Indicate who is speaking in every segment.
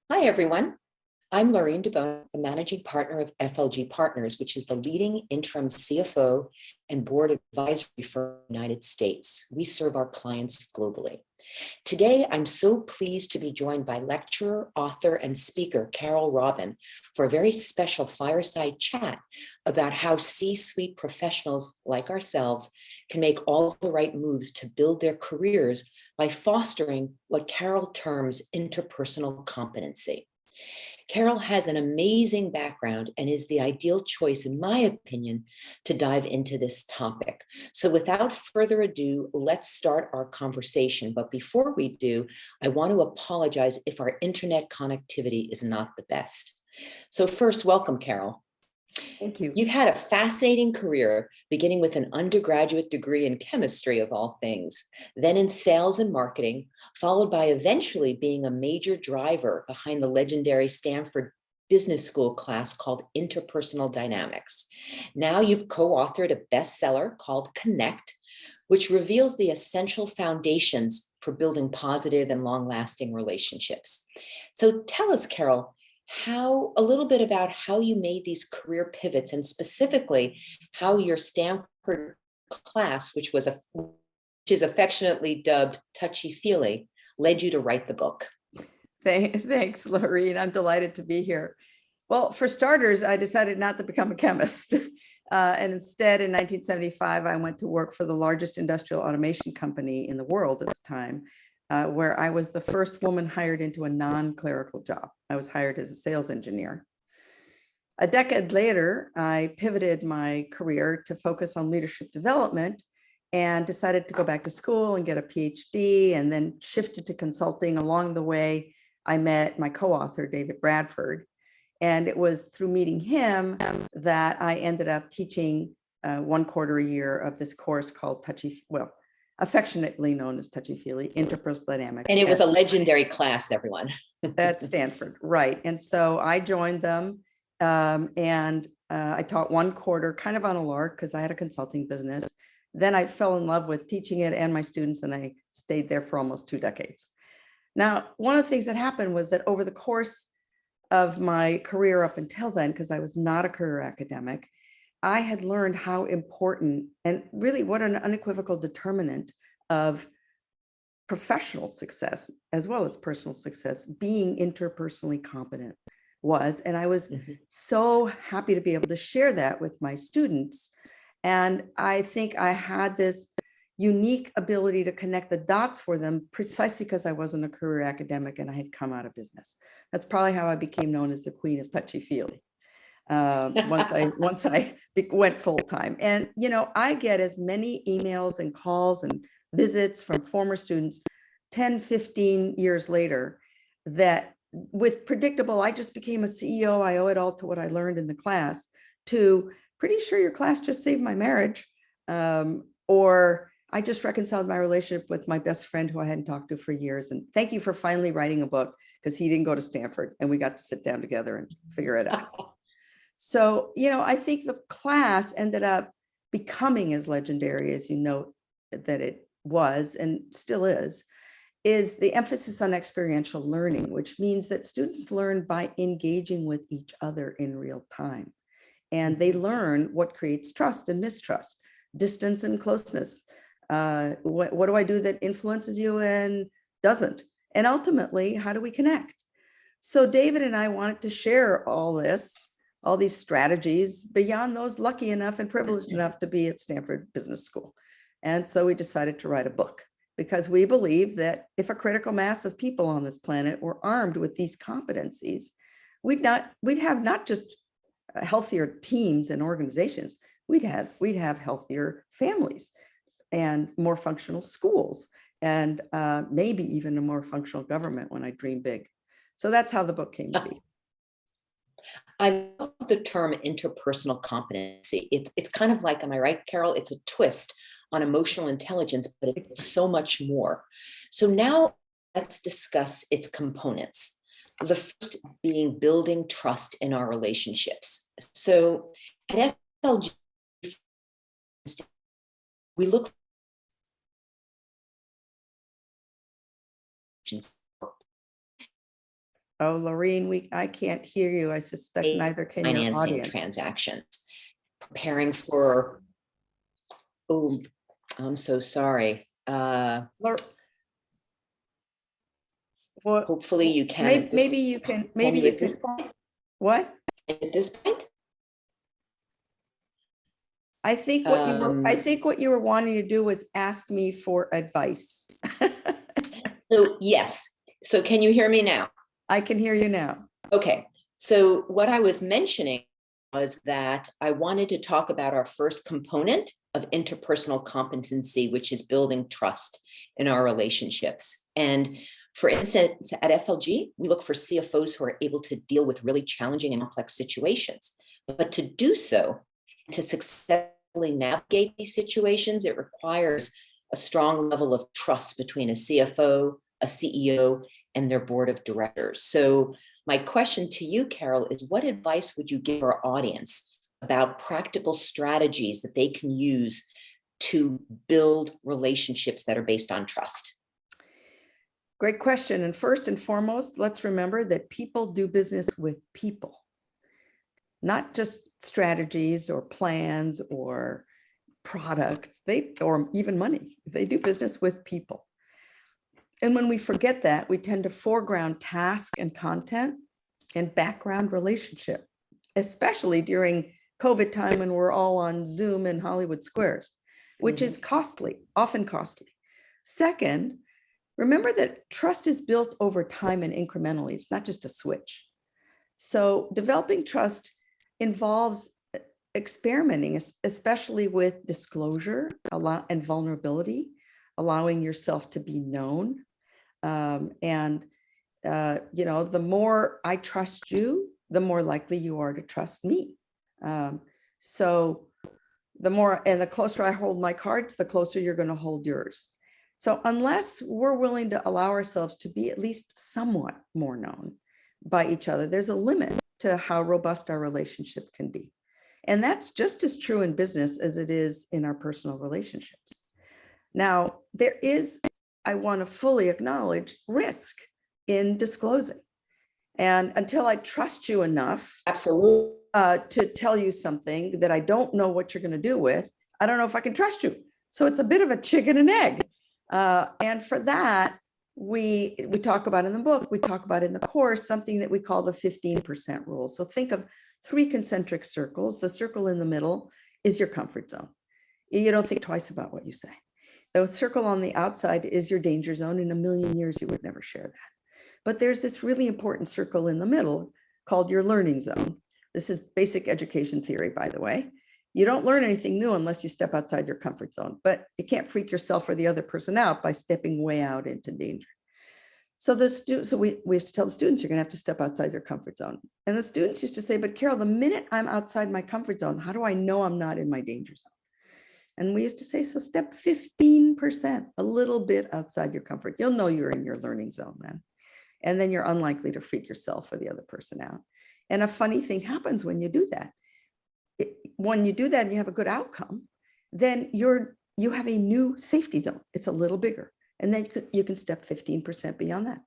Speaker 1: Hi, everyone. I'm Laureen DeBuono, the managing partner of FLG Partners, which is the leading interim CFO and board advisory firm in the United States. We serve our clients globally. Today, I'm so pleased to be joined by lecturer, author, and speaker Carole Robin for a very special fireside chat about how C-suite professionals like ourselves can make all the right moves to build their careers by fostering what Carole terms interpersonal competency. Carole has an amazing background and is the ideal choice, in my opinion, to dive into this topic. So without further ado, let's start our conversation. But before we do, I want to apologize if our internet connectivity is not the best. So first, welcome, Carole.
Speaker 2: Thank you.
Speaker 1: You've had a fascinating career, beginning with an undergraduate degree in chemistry, of all things, then in sales and marketing, followed by eventually being a major driver behind the legendary Stanford business school class called Interpersonal Dynamics. Now you've co-authored a bestseller called Connect, which reveals the essential foundations for building positive and long-lasting relationships. So tell us, Carole, a little bit about how you made these career pivots, and specifically how your Stanford class, which is affectionately dubbed Touchy Feely, led you to write the book.
Speaker 2: Thanks, Laureen. I'm delighted to be here. Well, for starters, I decided not to become a chemist. And instead, in 1975, I went to work for the largest industrial automation company in the world at the time, where I was the first woman hired into a non-clerical job. I was hired as a sales engineer. A decade later, I pivoted my career to focus on leadership development and decided to go back to school and get a Ph.D. and then shifted to consulting. Along the way, I met my co-author, David Bradford. And it was through meeting him that I ended up teaching 1 quarter a year of this course called affectionately known as Touchy Feely, Interpersonal Dynamics.
Speaker 1: And it was a legendary class, everyone.
Speaker 2: At Stanford, right. And so I joined them and I taught 1 quarter kind of on a lark because I had a consulting business. Then I fell in love with teaching it and my students, and I stayed there for almost 2 decades. Now, one of the things that happened was that over the course of my career up until then, because I was not a career academic, I had learned how important and really what an unequivocal determinant of professional success as well as personal success being interpersonally competent was. And I was so happy to be able to share that with my students. And I think I had this unique ability to connect the dots for them precisely because I wasn't a career academic and I had come out of business. That's probably how I became known as the Queen of Touchy Feely. Once I went full time. And, you know, I get as many emails and calls and visits from former students 10, 15 years later that with predictable, I just became a CEO, I owe it all to what I learned in the class, to pretty sure your class just saved my marriage, or I just reconciled my relationship with my best friend who I hadn't talked to for years. And thank you for finally writing a book, because he didn't go to Stanford and we got to sit down together and figure it out. So, you know, I think the class ended up becoming as legendary as you know that it was and still is the emphasis on experiential learning, which means that students learn by engaging with each other in real time. And they learn what creates trust and mistrust, distance and closeness. What do I do that influences you and doesn't? And ultimately, how do we connect? So David and I wanted to share all these strategies beyond those lucky enough and privileged enough to be at Stanford Business School. And so we decided to write a book because we believe that if a critical mass of people on this planet were armed with these competencies, we'd have not just healthier teams and organizations, we'd have healthier families and more functional schools and maybe even a more functional government when I dream big. So that's how the book came to be.
Speaker 1: I love the term interpersonal competency. It's kind of like, am I right, Carole? It's a twist on emotional intelligence, but it's so much more. So now let's discuss its components. The first being building trust in our relationships. So at FLG, we look
Speaker 2: Oh, Laureen, I can't hear you. I suspect neither can your
Speaker 1: Financing
Speaker 2: audience.
Speaker 1: transactions, preparing for, oh, I'm so sorry. Hopefully you can.
Speaker 2: Maybe you can, maybe you
Speaker 1: at
Speaker 2: can.
Speaker 1: this point.
Speaker 2: What?
Speaker 1: At this point.
Speaker 2: I think what you were wanting to do was ask me for advice.
Speaker 1: So yes. So can you hear me now?
Speaker 2: I can hear you now.
Speaker 1: Okay. So what I was mentioning was that I wanted to talk about our first component of interpersonal competency, which is building trust in our relationships. And for instance, at FLG, we look for CFOs who are able to deal with really challenging and complex situations. But to do so, to successfully navigate these situations, it requires a strong level of trust between a CFO, a CEO, and their board of directors. So my question to you, Carole, is what advice would you give our audience about practical strategies that they can use to build relationships that are based on trust?
Speaker 2: Great question. And first and foremost, let's remember that people do business with people, not just strategies or plans or products, or even money. They do business with people. And when we forget that, we tend to foreground task and content and background relationship, especially during COVID time when we're all on Zoom in Hollywood Squares, which is costly, often costly. Second, remember that trust is built over time and incrementally. It's not just a switch. So developing trust involves experimenting, especially with disclosure and vulnerability, allowing yourself to be known. The more I trust you, the more likely you are to trust me. So the more, and the closer I hold my cards, the closer you're going to hold yours. So unless we're willing to allow ourselves to be at least somewhat more known by each other, there's a limit to how robust our relationship can be. And that's just as true in business as it is in our personal relationships. Now, I want to fully acknowledge risk in disclosing. And until I trust you enough,
Speaker 1: absolutely,
Speaker 2: to tell you something that I don't know what you're going to do with, I don't know if I can trust you. So it's a bit of a chicken and egg. And for that, we talk about in the book, we talk about in the course, something that we call the 15% rule. So think of 3 concentric circles. The circle in the middle is your comfort zone. You don't think twice about what you say. The circle on the outside is your danger zone. In a million years, you would never share that. But there's this really important circle in the middle called your learning zone. This is basic education theory, by the way. You don't learn anything new unless you step outside your comfort zone, but you can't freak yourself or the other person out by stepping way out into danger. So we used to tell the students, you're going to have to step outside your comfort zone. And the students used to say, but Carole, the minute I'm outside my comfort zone, how do I know I'm not in my danger zone? And we used to say, so step 15%, a little bit outside your comfort. You'll know you're in your learning zone then. And then you're unlikely to freak yourself or the other person out. And a funny thing happens when you do that. When you do that and you have a good outcome, then you have a new safety zone. It's a little bigger. And then you can step 15% beyond that.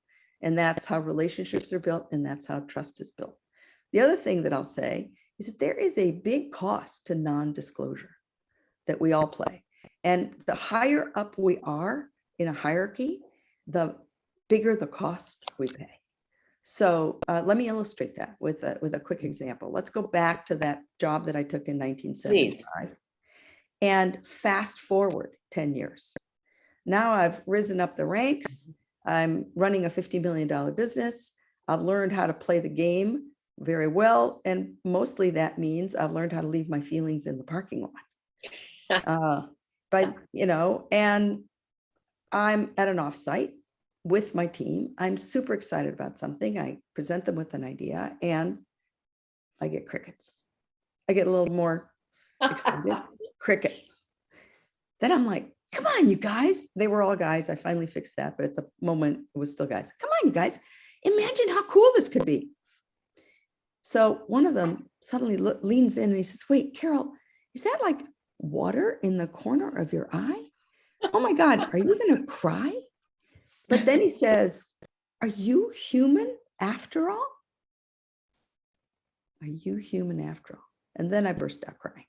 Speaker 2: And that's how relationships are built. And that's how trust is built. The other thing that I'll say is that there is a big cost to non-disclosure that we all play. And the higher up we are in a hierarchy, the bigger the cost we pay. So let me illustrate that with a quick example. Let's go back to that job that I took in 1975. Please. And fast forward 10 years. Now I've risen up the ranks. I'm running a $50 million business. I've learned how to play the game very well. And mostly that means I've learned how to leave my feelings in the parking lot. And I'm at an offsite with my team. I'm super excited about something. I present them with an idea and I get crickets. I get a little more excited, crickets. Then I'm like, come on, you guys. They were all guys. I finally fixed that. But at the moment, it was still guys. Come on, you guys. Imagine how cool this could be. So one of them suddenly leans in and he says, wait, Carole, is that like water in the corner of your eye? Oh my God, are you going to cry? But then he says, are you human after all? Are you human after all? And then I burst out crying.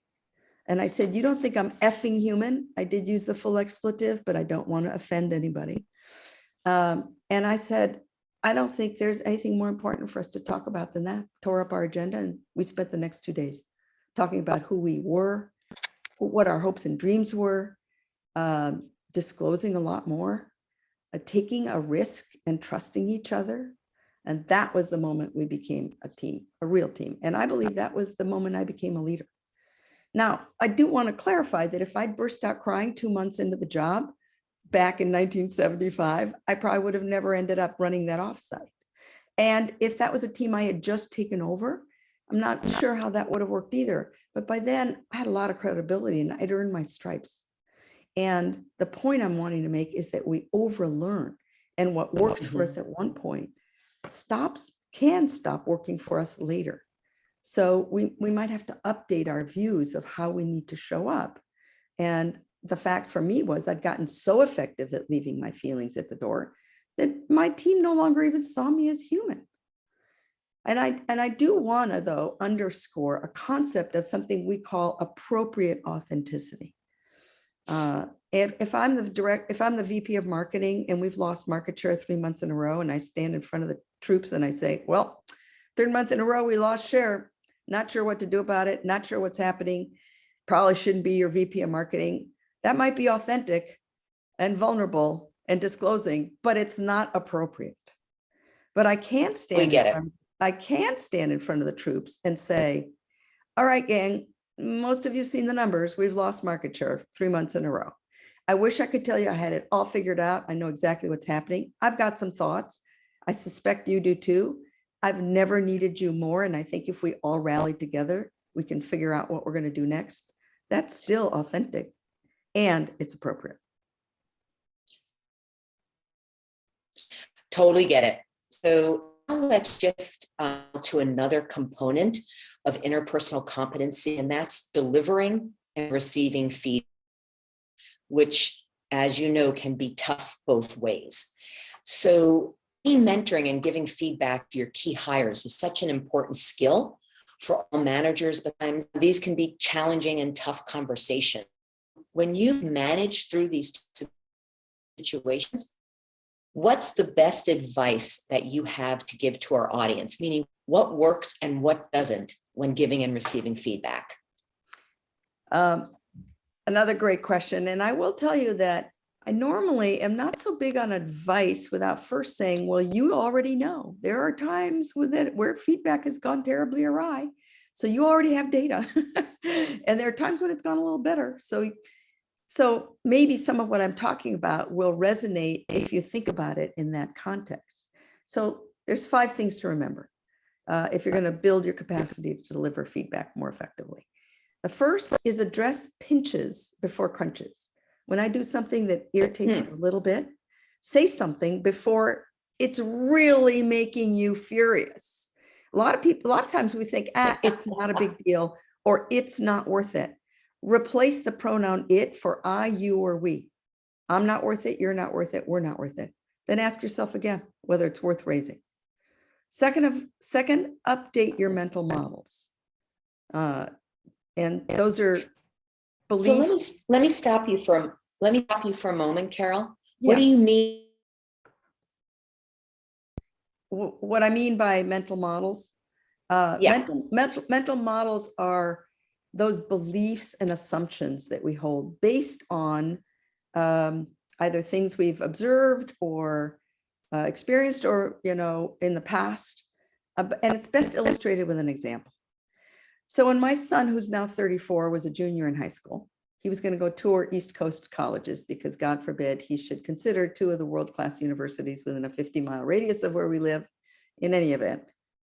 Speaker 2: And I said, you don't think I'm effing human? I did use the full expletive, but I don't want to offend anybody. And I said, I don't think there's anything more important for us to talk about than that. Tore up our agenda, and we spent the next 2 days talking about who we were, what our hopes and dreams were, disclosing a lot more, taking a risk and trusting each other. And that was the moment we became a team, a real team. And I believe that was the moment I became a leader. Now, I do want to clarify that if I'd burst out crying 2 months into the job back in 1975, I probably would have never ended up running that offsite. And if that was a team I had just taken over, I'm not sure how that would have worked either. But by then, I had a lot of credibility and I'd earned my stripes. And the point I'm wanting to make is that we overlearn. And what works for us at one point can stop working for us later. So we might have to update our views of how we need to show up. And the fact for me was I'd gotten so effective at leaving my feelings at the door that my team no longer even saw me as human. And I do want to, though, underscore a concept of something we call appropriate authenticity. If I'm the VP of marketing and we've lost market share 3 months in a row, and I stand in front of the troops and I say, well, 3rd month in a row, we lost share. Not sure what to do about it. Not sure what's happening. Probably shouldn't be your VP of marketing. That might be authentic and vulnerable and disclosing, but it's not appropriate. But I can't stand in front of the troops and say, all right, gang, most of you have seen the numbers. We've lost market share 3 months in a row. I wish I could tell you I had it all figured out. I know exactly what's happening. I've got some thoughts. I suspect you do too. I've never needed you more. And I think if we all rally together, we can figure out what we're going to do next. That's still authentic and it's appropriate.
Speaker 1: Totally get it. So now let's shift to another component of interpersonal competency, and that's delivering and receiving feedback, which, as you know, can be tough both ways. So team mentoring and giving feedback to your key hires is such an important skill for all managers, but sometimes these can be challenging and tough conversations. When you manage through these situations, what's the best advice that you have to give to our audience? Meaning, what works and what doesn't when giving and receiving feedback?
Speaker 2: Another great question. And I will tell you that I normally am not so big on advice without first saying, well, you already know there are times where feedback has gone terribly awry. So you already have data. And there are times when it's gone a little better. So maybe some of what I'm talking about will resonate if you think about it in that context. So there's 5 things to remember if you're going to build your capacity to deliver feedback more effectively. The first is address pinches before crunches. When I do something that irritates you a little bit, say something before it's really making you furious. A lot of times we think, it's not a big deal, or it's not worth it. Replace the pronoun it for I, you, or we. I'm not worth it. You're not worth it. We're not worth it. Then ask yourself again whether it's worth raising. Second, update your mental models. And those are beliefs.
Speaker 1: So let me stop you for a moment, Carole.
Speaker 2: Yeah.
Speaker 1: What do you mean?
Speaker 2: What I mean by mental models, mental models are those beliefs and assumptions that we hold based on either things we've observed or experienced or, in the past. And it's best illustrated with an example. So when my son, who's now 34, was a junior in high school, he was going to go tour East Coast colleges because, God forbid, he should consider 2 of the world-class universities within a 50-mile radius of where we live. In any event,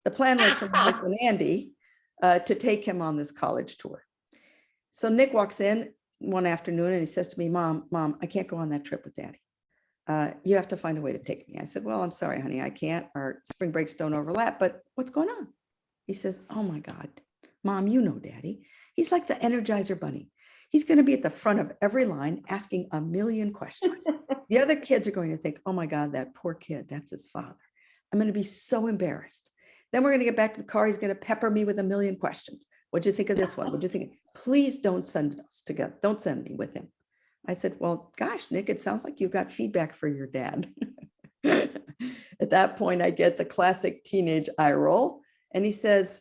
Speaker 2: the plan was for my husband, Andy, to take him on this college tour. So Nick walks in one afternoon and he says to me, Mom, I can't go on that trip with Daddy. You have to find a way to take me. I said, well, I'm sorry, honey, I can't. Our spring breaks don't overlap, but what's going on? He says, oh my God, Mom, you know Daddy. He's like the Energizer Bunny. He's going to be at the front of every line asking a million questions. The other kids are going to think, oh my God, that poor kid, that's his father. I'm going to be so embarrassed. Then we're going to get back to the car. He's going to pepper me with a million questions. What'd you think of this one? What'd you think? Please don't send us together. Don't send me with him. I said, well, gosh, Nick, it sounds like you got feedback for your dad. At that point, I get the classic teenage eye roll. And he says,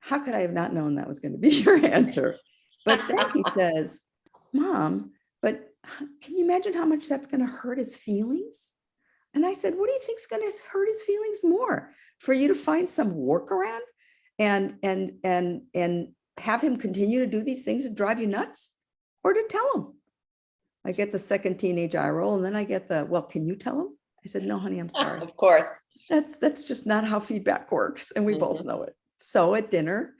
Speaker 2: how could I have not known that was going to be your answer? But then he says, Mom, but can you imagine how much that's going to hurt his feelings? And I said, what do you think is going to hurt his feelings more? For you to find some workaround and have him continue to do these things that drive you nuts, or to tell him? I get the second teenage eye roll, and then I get the, well, can you tell him? I said, no, honey, I'm sorry.
Speaker 1: Of course.
Speaker 2: That's just not how feedback works. And we both know it. So at dinner,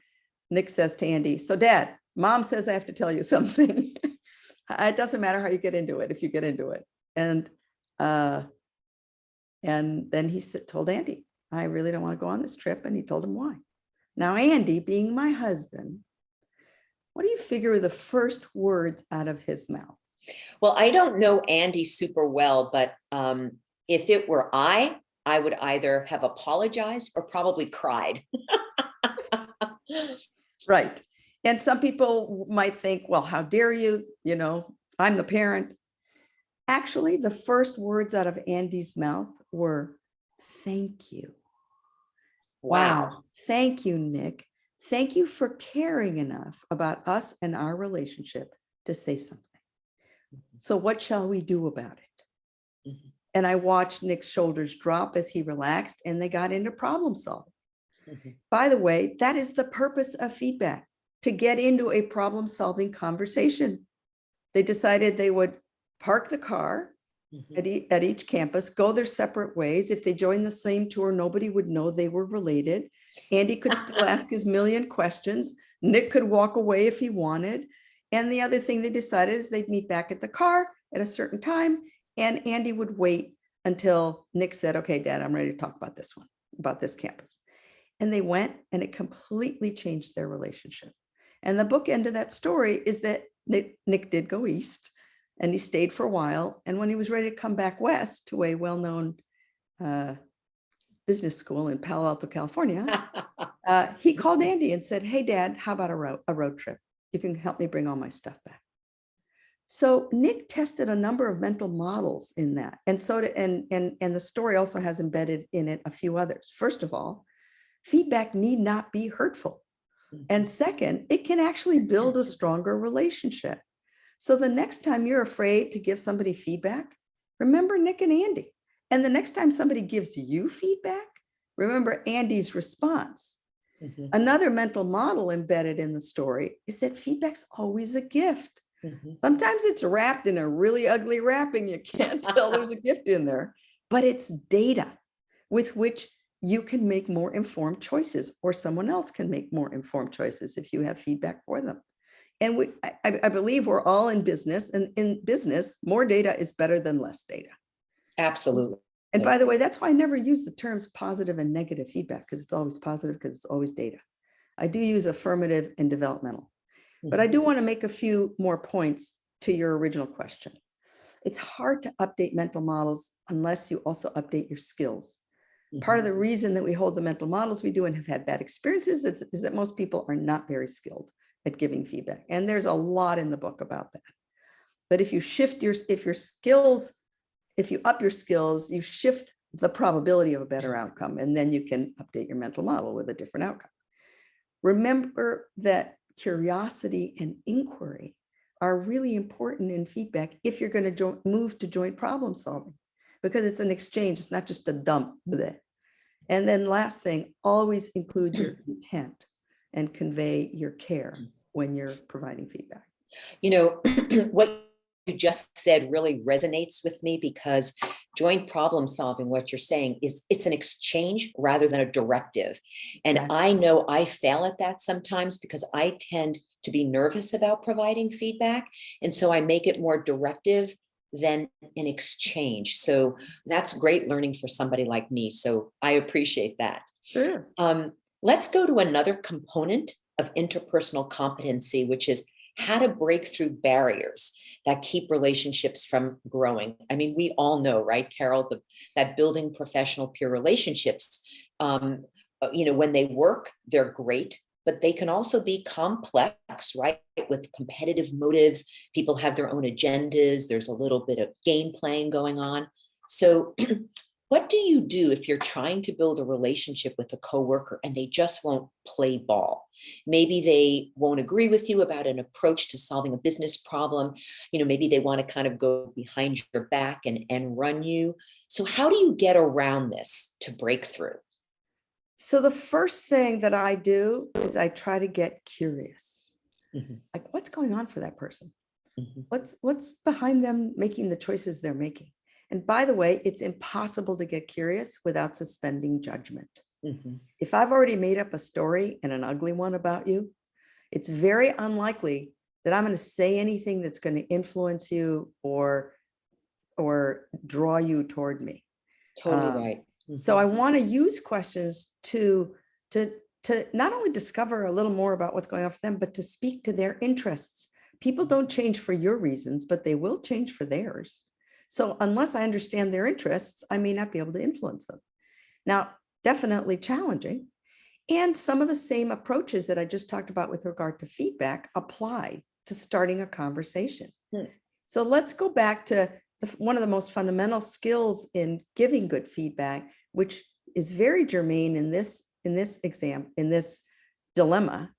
Speaker 2: Nick says to Andy, so Dad, Mom says I have to tell you something. It doesn't matter how you get into it, if you get into it. And then he told Andy, I really don't want to go on this trip. And he told him why. Now, Andy, being my husband, what do you figure were the first words out of his mouth?
Speaker 1: Well, I don't know Andy super well, but if it were I would either have apologized or probably cried.
Speaker 2: Right. And some people might think, well, how dare you? You know, I'm the parent. Actually, the first words out of Andy's mouth were, thank you. Wow. Thank you, Nick. Thank you for caring enough about us and our relationship to say something. So what shall we do about it? Mm-hmm. And I watched Nick's shoulders drop as he relaxed, and they got into problem solving. Mm-hmm. By the way, that is the purpose of feedback, to get into a problem solving conversation. They decided they would park the car at each campus, go their separate ways. If they joined the same tour, nobody would know they were related. Andy could still ask his million questions. Nick could walk away if he wanted. And the other thing they decided is they'd meet back at the car at a certain time, and Andy would wait until Nick said, okay, Dad, I'm ready to talk about this one, about this campus. And they went, and it completely changed their relationship. And the bookend of that story is that Nick did go east, and he stayed for a while. And when he was ready to come back west to a well-known business school in Palo Alto, California, he called Andy and said, hey, Dad, how about a road trip? You can help me bring all my stuff back. So Nick tested a number of mental models in that. And so and the story also has embedded in it a few others. First of all, feedback need not be hurtful. And second, it can actually build a stronger relationship. So the next time you're afraid to give somebody feedback, remember Nick and Andy. And the next time somebody gives you feedback, remember Andy's response. Mm-hmm. Another mental model embedded in the story is that feedback's always a gift. Mm-hmm. Sometimes it's wrapped in a really ugly wrapping. You can't tell there's a gift in there, but it's data with which you can make more informed choices, or someone else can make more informed choices if you have feedback for them. And I believe we're all in business, and in business, more data is better than less data. Absolutely. And by the way, that's why I never use the terms positive and negative feedback, because it's always positive, because it's always data. I do use affirmative and developmental, but I do want to make a few more points to your original question. It's hard to update mental models unless you also update your skills. Part of the reason that we hold the mental models we do and have had bad experiences is that most people are not very skilled at giving feedback. And there's a lot in the book about that. But if you up your skills, you shift the probability of a better outcome, and then you can update your mental model with a different outcome. Remember that curiosity and inquiry are really important in feedback if you're going to move to joint problem solving, because it's an exchange. It's not just a dump. Bleh. And then last thing, always include your intent and convey your care when you're providing feedback.
Speaker 1: You know, what you just said really resonates with me, because joint problem solving, what you're saying is it's an exchange rather than a directive. And exactly. I know I fail at that sometimes because I tend to be nervous about providing feedback. And so I make it more directive than an exchange. So that's great learning for somebody like me. So I appreciate that.
Speaker 2: Sure.
Speaker 1: Let's go to another component of interpersonal competency, which is how to break through barriers. that keep relationships from growing. I mean, we all know, right, Carole, that building professional peer relationships, when they work, they're great, but they can also be complex, right? With competitive motives. People have their own agendas. There's a little bit of game playing going on. So what do you do if you're trying to build a relationship with a coworker and they just won't play ball? Maybe they won't agree with you about an approach to solving a business problem. Maybe they want to kind of go behind your back and run you. So how do you get around this to break through?
Speaker 2: So the first thing that I do is I try to get curious.
Speaker 1: Mhm.
Speaker 2: Like, what's going on for that person?
Speaker 1: Mhm.
Speaker 2: What's behind them making the choices they're making? And by the way, it's impossible to get curious without suspending judgment.
Speaker 1: Mhm.
Speaker 2: If I've already made up a story, and an ugly one, about you, it's very unlikely that I'm going to say anything that's going to influence you or draw you toward me.
Speaker 1: Totally right.
Speaker 2: So I
Speaker 1: Mhm.
Speaker 2: want to use questions to not only discover a little more about what's going on for them, but to speak to their interests. People don't change for your reasons, but they will change for theirs. So unless I understand their interests, I may not be able to influence them. Now, definitely challenging. And some of the same approaches that I just talked about with regard to feedback apply to starting a conversation.
Speaker 1: Hmm.
Speaker 2: So let's go back to one of the most fundamental skills in giving good feedback, which is very germane in this dilemma,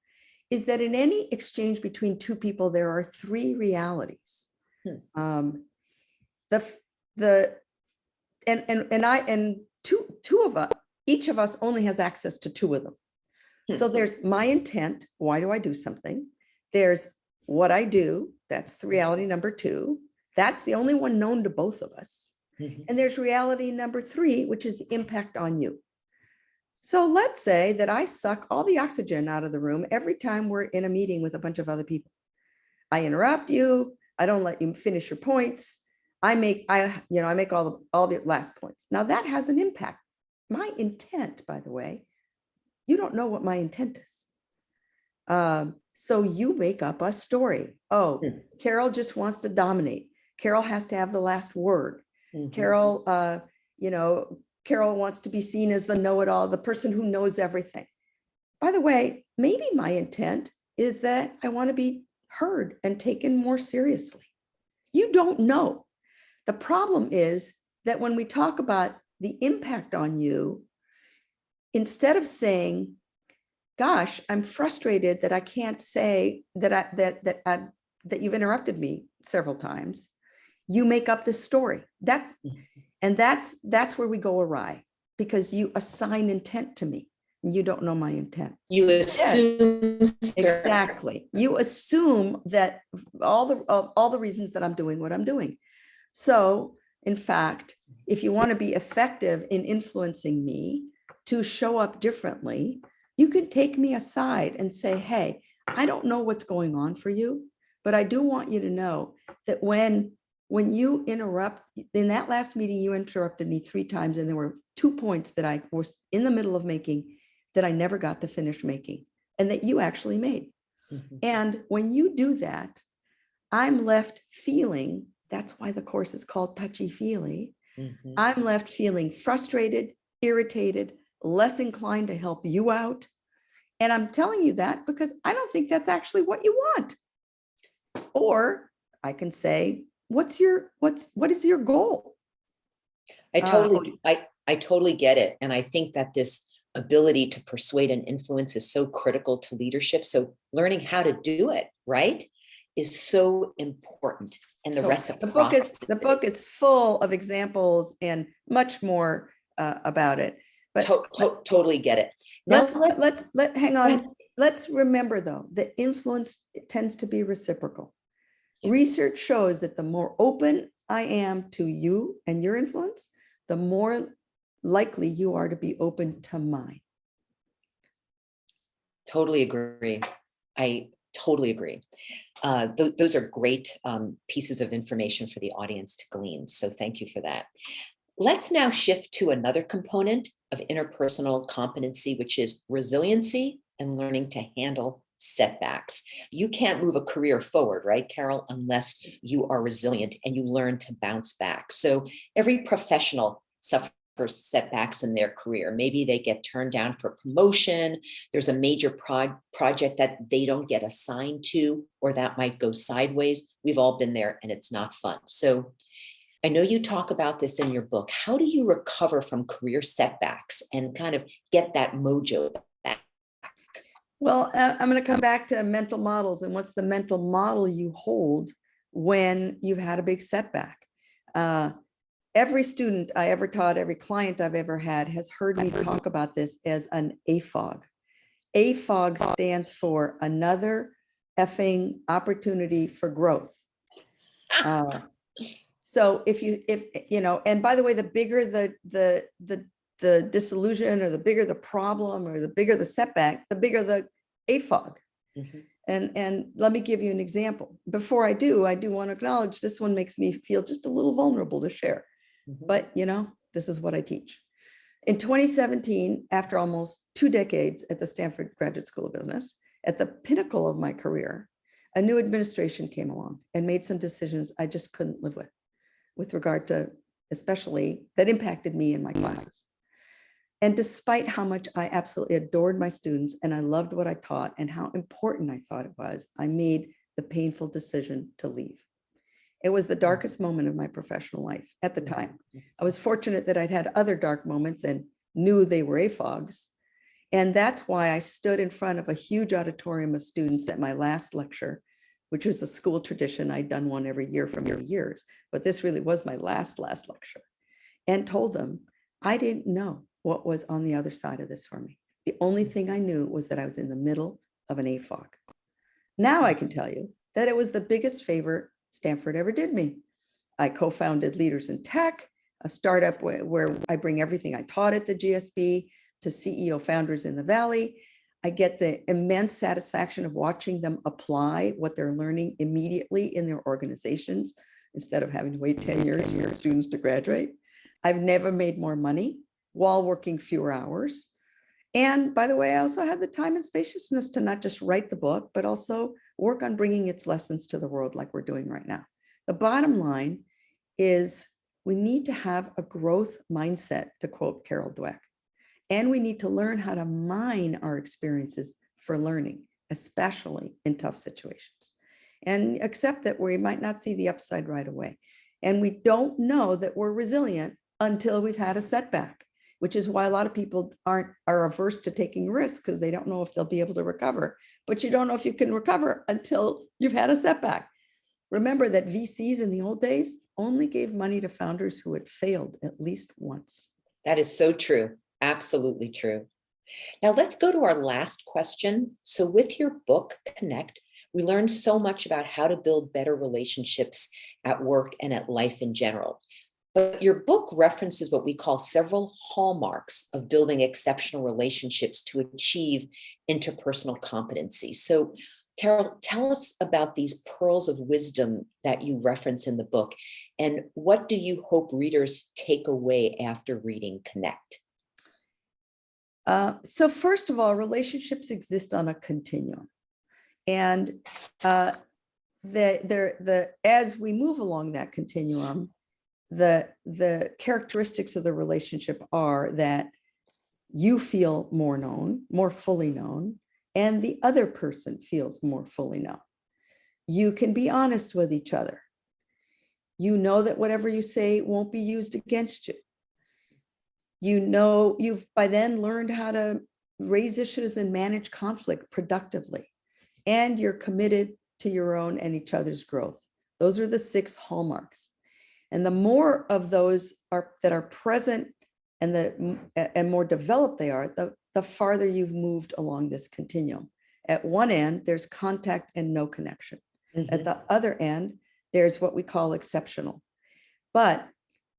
Speaker 2: is that in any exchange between two people, there are three realities.
Speaker 1: Hmm.
Speaker 2: Two of us, each of us only has access to two of them. So there's my intent. Why do I do something? There's what I do. That's the reality number two. That's the only one known to both of us.
Speaker 1: Mhm.
Speaker 2: And there's reality number three, which is the impact on you. So let's say that I suck all the oxygen out of the room every time we're in a meeting with a bunch of other people. I interrupt you. I don't let you finish your points. I make all the last points. Now that has an impact. My intent, by the way, you don't know what my intent is. So you make up a story. Oh, Carole just wants to dominate. Carole has to have the last word.
Speaker 1: Mhm.
Speaker 2: Carole wants to be seen as the know-it-all, the person who knows everything. By the way, maybe my intent is that I want to be heard and taken more seriously. You don't know. The problem is that when we talk about the impact on you, instead of saying, gosh, I'm frustrated that I can't say that you've interrupted me several times, you make up this story. That's where we go awry, because you assign intent to me and you don't know my intent.
Speaker 1: You assume.
Speaker 2: Exactly. You assume that all the reasons that I'm doing what I'm doing. So in fact, if you want to be effective in influencing me to show up differently, you can take me aside and say, hey, I don't know what's going on for you, but I do want you to know that when you interrupt, in that last meeting, you interrupted me 3 times, and there were 2 points that I was in the middle of making that I never got to finish making, and that you actually made.
Speaker 1: Mhm.
Speaker 2: And when you do that, I'm left feeling, that's why the course is called Touchy Feely.
Speaker 1: Mhm.
Speaker 2: I'm left feeling frustrated, irritated, less inclined to help you out. And I'm telling you that because I don't think that's actually what you want. Or I can say, what is your goal?
Speaker 1: I totally get it. And I think that this ability to persuade and influence is so critical to leadership. So learning how to do it, right, is so important. And the reciprocity.
Speaker 2: The book is full of examples and much more about it. But
Speaker 1: Totally get it. Now
Speaker 2: hang on. Let's remember though, that influence tends to be reciprocal. Yes. Research shows that the more open I am to you and your influence, the more likely you are to be open to mine.
Speaker 1: Totally agree. I totally agree. Those are great pieces of information for the audience to glean. So thank you for that. Let's now shift to another component of interpersonal competency, which is resiliency and learning to handle setbacks. You can't move a career forward, right, Carole, unless you are resilient and you learn to bounce back. So every professional suffers setbacks in their career. Maybe they get turned down for promotion. There's a major project that they don't get assigned to, or that might go sideways. We've all been there, and it's not fun. So I know you talk about this in your book. How do you recover from career setbacks and kind of get that mojo back?
Speaker 2: Well, I'm going to come back to mental models and what's the mental model you hold when you've had a big setback. Every student I ever taught, every client I've ever had has heard me talk about this as an AFOG. AFOG stands for another effing opportunity for growth. So if you know, and by the way, the bigger the disillusion, or the bigger the problem, or the bigger the setback, the bigger the AFOG. Mm-hmm. And let me give you an example. Before I do want to acknowledge this one makes me feel just a little vulnerable to share. Mm-hmm. But you know, this is what I teach. In 2017, after almost 2 decades at the Stanford Graduate School of Business, at the pinnacle of my career, a new administration came along and made some decisions I just couldn't live with regard to, especially that impacted me in my classes. And despite how much I absolutely adored my students and I loved what I taught and how important I thought it was, I made the painful decision to leave. It was the darkest moment of my professional life at the time. I was fortunate that I'd had other dark moments and knew they were AFOGs. And that's why I stood in front of a huge auditorium of students at my last lecture, which was a school tradition. I'd done one every year for many years, but this really was my last lecture, and told them I didn't know what was on the other side of this for me. The only thing I knew was that I was in the middle of an AFOG. Now I can tell you that it was the biggest favor Stanford ever did me. I co-founded Leaders in Tech, a startup where I bring everything I taught at the GSB to CEO founders in the Valley. I get the immense satisfaction of watching them apply what they're learning immediately in their organizations instead of having to wait 10 years for students to graduate. I've never made more money while working fewer hours. And by the way, I also had the time and spaciousness to not just write the book, but also work on bringing its lessons to the world like we're doing right now. The bottom line is we need to have a growth mindset, to quote Carol Dweck. And we need to learn how to mine our experiences for learning, especially in tough situations. And accept that we might not see the upside right away. And we don't know that we're resilient until we've had a setback, which is why a lot of people are averse to taking risks because they don't know if they'll be able to recover. But you don't know if you can recover until you've had a setback. Remember that VCs in the old days only gave money to founders who had failed at least once.
Speaker 1: That is so true. Absolutely true. Now let's go to our last question. So with your book, Connect, we learned so much about how to build better relationships at work and at life in general. But your book references what we call several hallmarks of building exceptional relationships to achieve interpersonal competency. So, Carole, tell us about these pearls of wisdom that you reference in the book, and what do you hope readers take away after reading Connect?
Speaker 2: So first of all, relationships exist on a continuum. And as we move along that continuum, the characteristics of the relationship are that you feel more known, more fully known, and the other person feels more fully known. You can be honest with each other. You know that whatever you say won't be used against you. You know, you've by then learned how to raise issues and manage conflict productively, and you're committed to your own and each other's growth. Those are the 6 hallmarks. And the more of those that are present and more developed they are, the farther you've moved along this continuum. At one end, there's contact and no connection. Mm-hmm. At the other end, there's what we call exceptional. But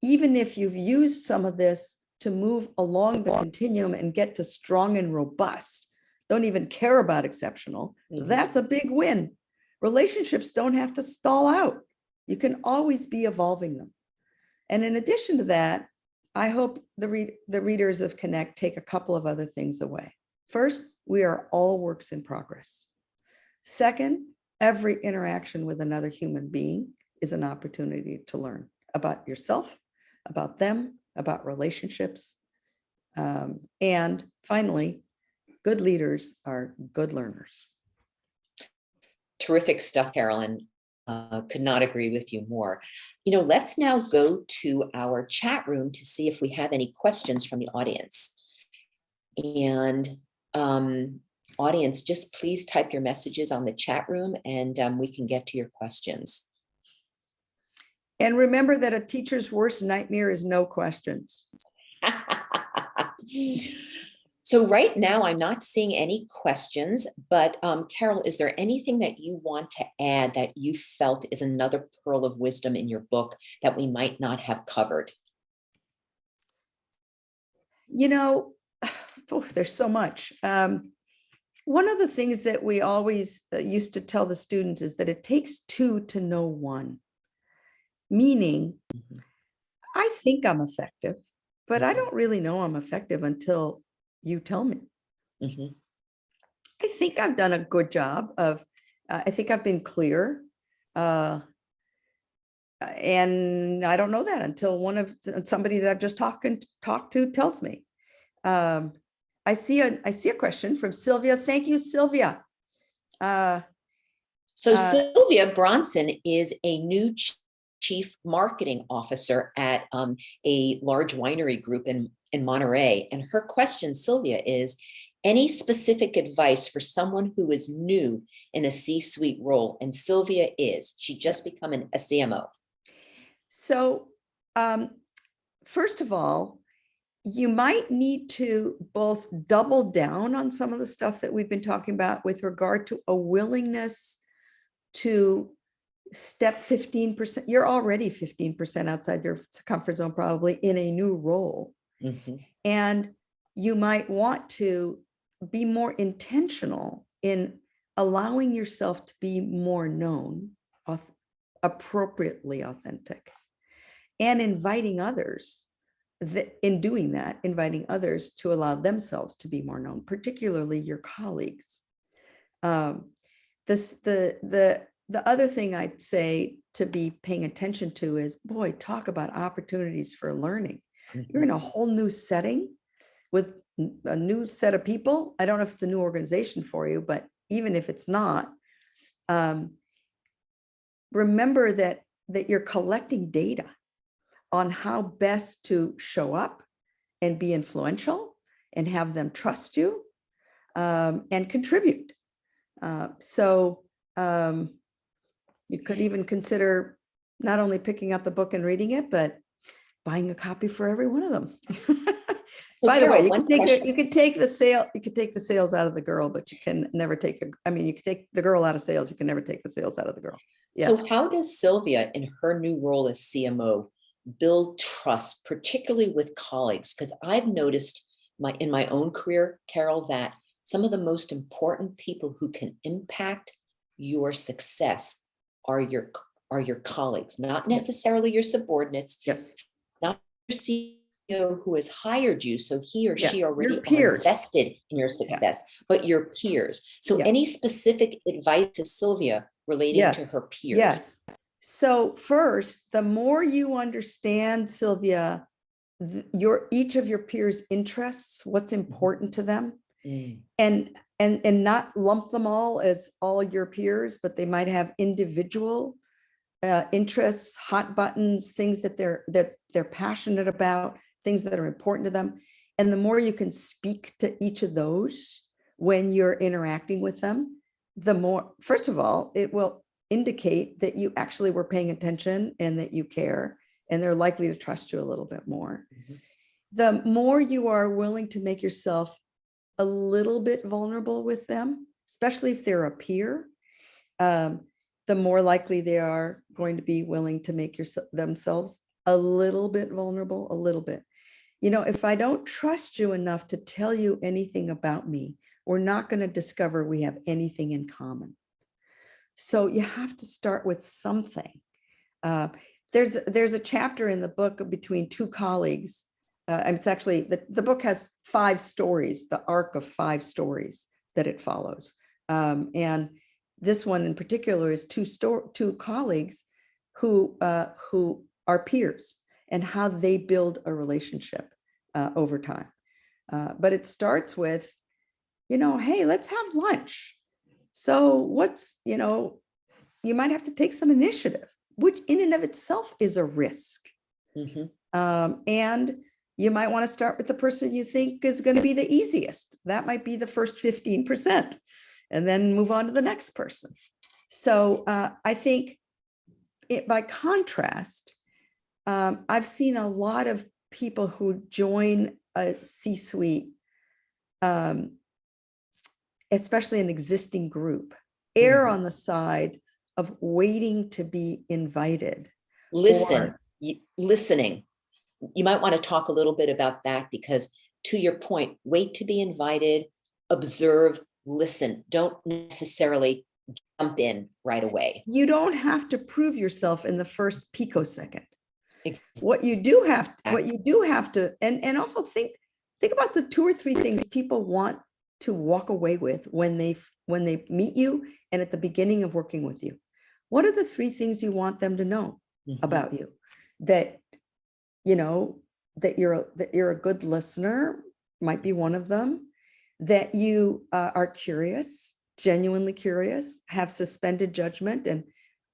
Speaker 2: even if you've used some of this to move along the continuum and get to strong and robust, don't even care about exceptional, mm-hmm. That's a big win. Relationships don't have to stall out. You can always be evolving them. And in addition to that, I hope the readers of Connect take a couple of other things away. First, we are all works in progress. Second, every interaction with another human being is an opportunity to learn about yourself, about them, about relationships. And finally, good leaders are good learners.
Speaker 1: Terrific stuff, Carolyn. Could not agree with you more. Let's now go to our chat room to see if we have any questions from the audience. And audience, just please type your messages on the chat room and we can get to your questions.
Speaker 2: And remember that a teacher's worst nightmare is no questions.
Speaker 1: So right now, I'm not seeing any questions, but Carole, is there anything that you want to add that you felt is another pearl of wisdom in your book that we might not have covered?
Speaker 2: There's so much. One of the things that we always used to tell the students is that it takes two to know one, meaning I think I'm effective, but I don't really know I'm effective until you tell me. I think I've done a good job of, I think I've been clear. And I don't know that until somebody that I've just talked to tells me. I see a question from Sylvia. Thank you, Sylvia.
Speaker 1: Sylvia Bronson is a new chief marketing officer at a large winery group in Monterey. And her question, Sylvia, is any specific advice for someone who is new in a C-suite role? And Sylvia she just become a CMO.
Speaker 2: So first of all, you might need to both double down on some of the stuff that we've been talking about with regard to a willingness to step 15%. You're already 15% outside your comfort zone, probably in a new role. And you might want to be more intentional in allowing yourself to be more known, appropriately authentic, and inviting others inviting others to allow themselves to be more known, particularly your colleagues. The other thing I'd say to be paying attention to is, boy, talk about opportunities for learning. You're in a whole new setting with a new set of people. I don't know if it's a new organization for you, but even if it's not, remember that you're collecting data on how best to show up and be influential and have them trust you and contribute. You could even consider not only picking up the book and reading it, but buying a copy for every one of them. By the way, you could take the sales out of the girl, but you can never take you could take the girl out of sales. You can never take the sales out of the girl. Yeah.
Speaker 1: So how does Sylvia, in her new role as CMO, build trust, particularly with colleagues? Because I've noticed in my own career, Carole, that some of the most important people who can impact your success are your colleagues, not necessarily your subordinates.
Speaker 2: Yes.
Speaker 1: Not your CEO who has hired you, so he or she already
Speaker 2: are
Speaker 1: invested in your success, but your peers. So any specific advice to Sylvia relating to her peers?
Speaker 2: Yes. So first, the more you understand, Sylvia, each of your peers' interests, what's important to them, and not lump them all as all your peers, but they might have individual interests, hot buttons, things that they're passionate about, things that are important to them. And the more you can speak to each of those when you're interacting with them, the more, first of all, it will indicate that you actually were paying attention and that you care, and they're likely to trust you a little bit more. The more you are willing to make yourself a little bit vulnerable with them, especially if they're a peer, the more likely they are going to be willing to make themselves a little bit vulnerable, a little bit. If I don't trust you enough to tell you anything about me, we're not going to discover we have anything in common. So you have to start with something. There's a chapter in the book between two colleagues. And it's actually, the book has 5 stories, the arc of 5 stories that it follows. And this one in particular is two colleagues who are peers and how they build a relationship over time. But it starts with, hey, let's have lunch. So what's, you might have to take some initiative, which in and of itself is a risk. And you might want to start with the person you think is going to be the easiest. That might be the first 15%, and then move on to the next person. So I think by contrast, I've seen a lot of people who join a C-suite, especially an existing group, err on the side of waiting to be invited.
Speaker 1: Listening. You might want to talk a little bit about that, because to your point, wait to be invited, observe, listen. Don't necessarily jump in right away.
Speaker 2: You don't have to prove yourself in the first picosecond. What you do have to, and also think about the 2 or 3 things people want to walk away with when they meet you and at the beginning of working with you. What are the 3 things you want them to know about you? That that you're a good listener might be one of them. That you are curious, genuinely curious, have suspended judgment, and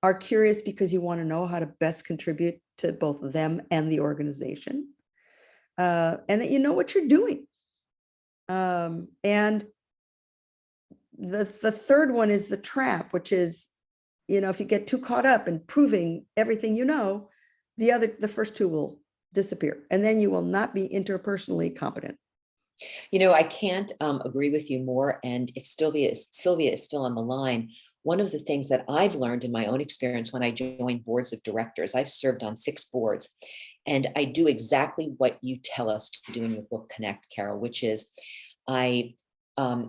Speaker 2: are curious because you want to know how to best contribute to both them and the organization, and that you know what you're doing. And the third one is the trap, which is, if you get too caught up in proving everything the first 2 will disappear, and then you will not be interpersonally competent.
Speaker 1: I can't agree with you more. And if Sylvia is still on the line, one of the things that I've learned in my own experience when I joined boards of directors, I've served on 6 boards, and I do exactly what you tell us to do in your book, Connect, Carole, which is I try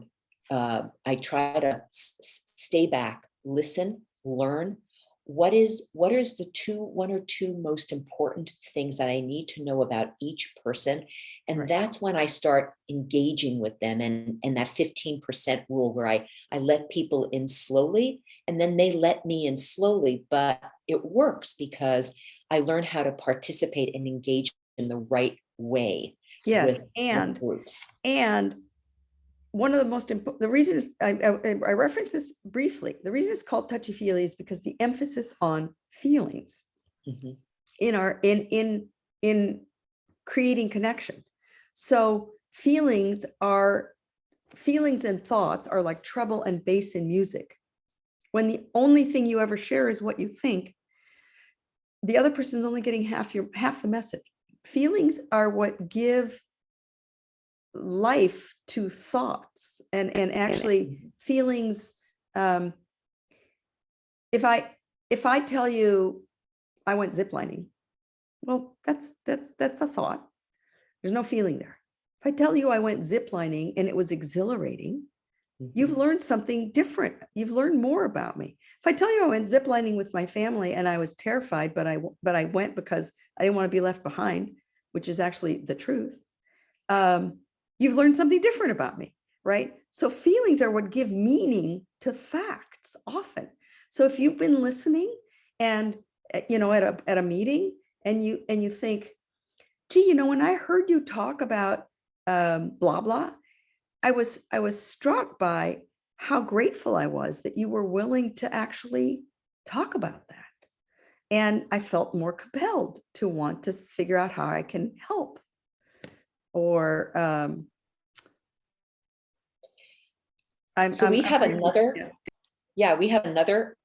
Speaker 1: to stay back, listen, learn. What is the 1 or 2 most important things that I need to know about each person? And that's when I start engaging with them, and that 15% rule where I let people in slowly, and then they let me in slowly, but it works because I learn how to participate and engage in the right way.
Speaker 2: Yes,
Speaker 1: with groups.
Speaker 2: And one of the most important, the reason I referenced this briefly, the reason it's called Touchy Feely is because the emphasis on feelings in creating connection. So feelings and thoughts are like treble and bass in music. When the only thing you ever share is what you think, the other person's only getting half the message. Feelings are what give life to thoughts, and actually feelings. If I tell you I went ziplining, well, that's a thought. There's no feeling there. If I tell you I went ziplining and it was exhilarating, you've learned something different. You've learned more about me. If I tell you I went ziplining with my family and I was terrified, but I went because I didn't want to be left behind, which is actually the truth. You've learned something different about me, right? So feelings are what give meaning to facts often. So if you've been listening and, at a meeting and you think, gee, when I heard you talk about blah, blah, I was struck by how grateful I was that you were willing to actually talk about that. And I felt more compelled to want to figure out how I can help. Or
Speaker 1: we have another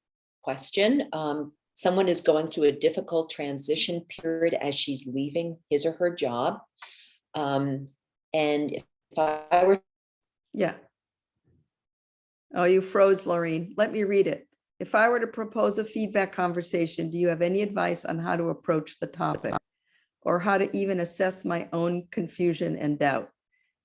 Speaker 1: question. Someone is going through a difficult transition period as she's leaving his or her job. And if I were...
Speaker 2: Yeah. Oh, you froze, Laureen. Let me read it. If I were to propose a feedback conversation, do you have any advice on how to approach the topic, or how to even assess my own confusion and doubt?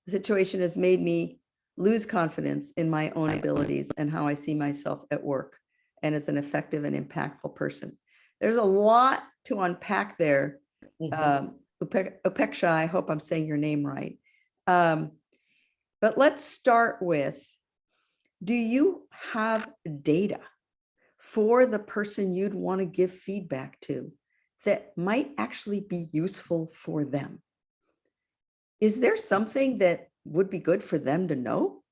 Speaker 2: The situation has made me lose confidence in my own abilities and how I see myself at work and as an effective and impactful person. There's a lot to unpack there. Upeksha, I hope I'm saying your name right. But let's start with Do you have data for the person you'd want to give feedback to that might actually be useful for them? Is there something that would be good for them to know?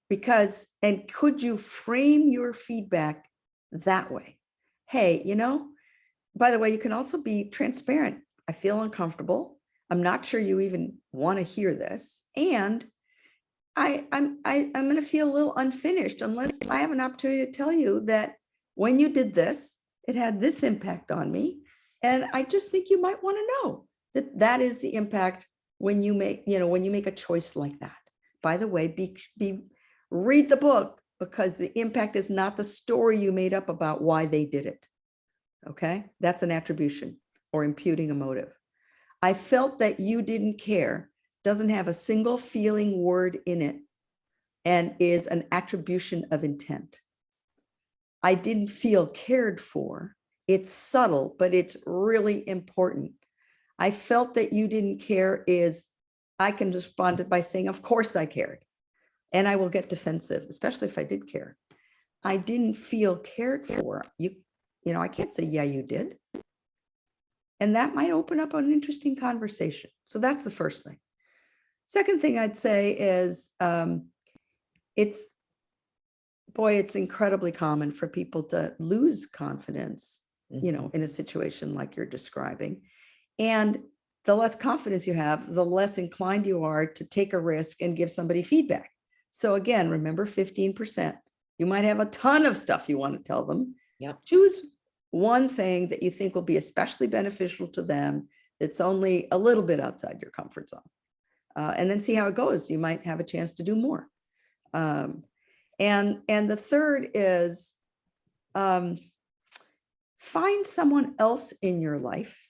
Speaker 2: Because, and could you frame your feedback that way? Hey, by the way, you can also be transparent. I feel uncomfortable. I'm not sure you even want to hear this. And I'm going to feel a little unfinished unless I have an opportunity to tell you that when you did this, it had this impact on me. And I just think you might want to know that that is the impact when you make, when you make a choice like that. By the way, read the book, because the impact is not the story you made up about why they did it. Okay, that's an attribution or imputing a motive. I felt that you didn't care doesn't have a single feeling word in it and is an attribution of intent. I didn't feel cared for. It's subtle, but it's really important. I felt that you didn't care is, I can respond by saying, of course I cared. And I will get defensive, especially if I did care. I didn't feel cared for. I can't say, yeah, you did. And that might open up an interesting conversation. So that's the first thing. Second thing I'd say is it's incredibly common for people to lose confidence, in a situation like you're describing. And the less confidence you have, the less inclined you are to take a risk and give somebody feedback. So again, remember 15%. You might have a ton of stuff you want to tell them.
Speaker 1: Yep.
Speaker 2: Choose one thing that you think will be especially beneficial to them that's only a little bit outside your comfort zone. And then see how it goes. You might have a chance to do more. And the third is find someone else in your life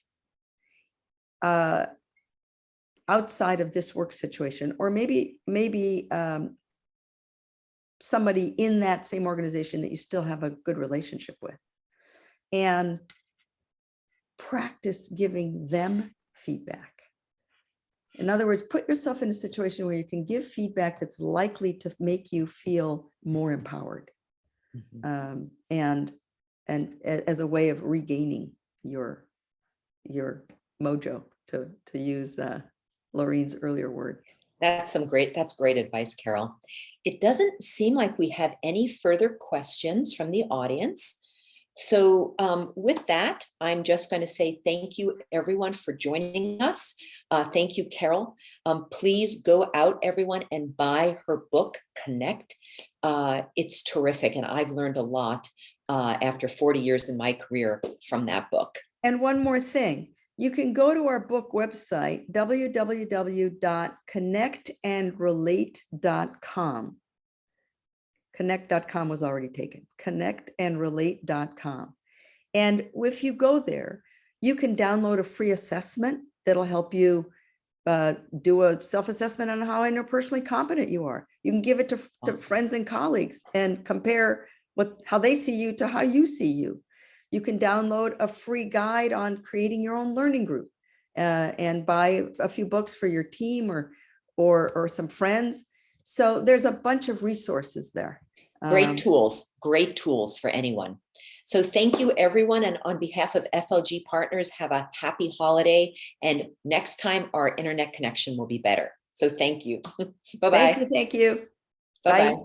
Speaker 2: outside of this work situation, or maybe somebody in that same organization that you still have a good relationship with, and practice giving them feedback. In other words, put yourself in a situation where you can give feedback that's likely to make you feel more empowered, and as a way of regaining your mojo, to use Laureen's earlier words.
Speaker 1: That's great advice, Carole. It doesn't seem like we have any further questions from the audience. So with that, I'm just going to say thank you, everyone, for joining us. Thank you, Carole. Please go out, everyone, and buy her book, Connect. It's terrific, and I've learned a lot after 40 years in my career from that book.
Speaker 2: And one more thing. You can go to our book website, www.connectandrelate.com. Connect.com was already taken. Connectandrelate.com. And if you go there, you can download a free assessment that'll help you do a self-assessment on how interpersonally competent you are. You can give it to friends and colleagues and compare how they see you to how you see you. You can download a free guide on creating your own learning group and buy a few books for your team or some friends. So there's a bunch of resources there.
Speaker 1: Great tools for anyone. So thank you, everyone. And on behalf of FLG Partners, have a happy holiday. And next time our internet connection will be better. So thank you. Bye-bye.
Speaker 2: Thank you.
Speaker 1: Bye-bye.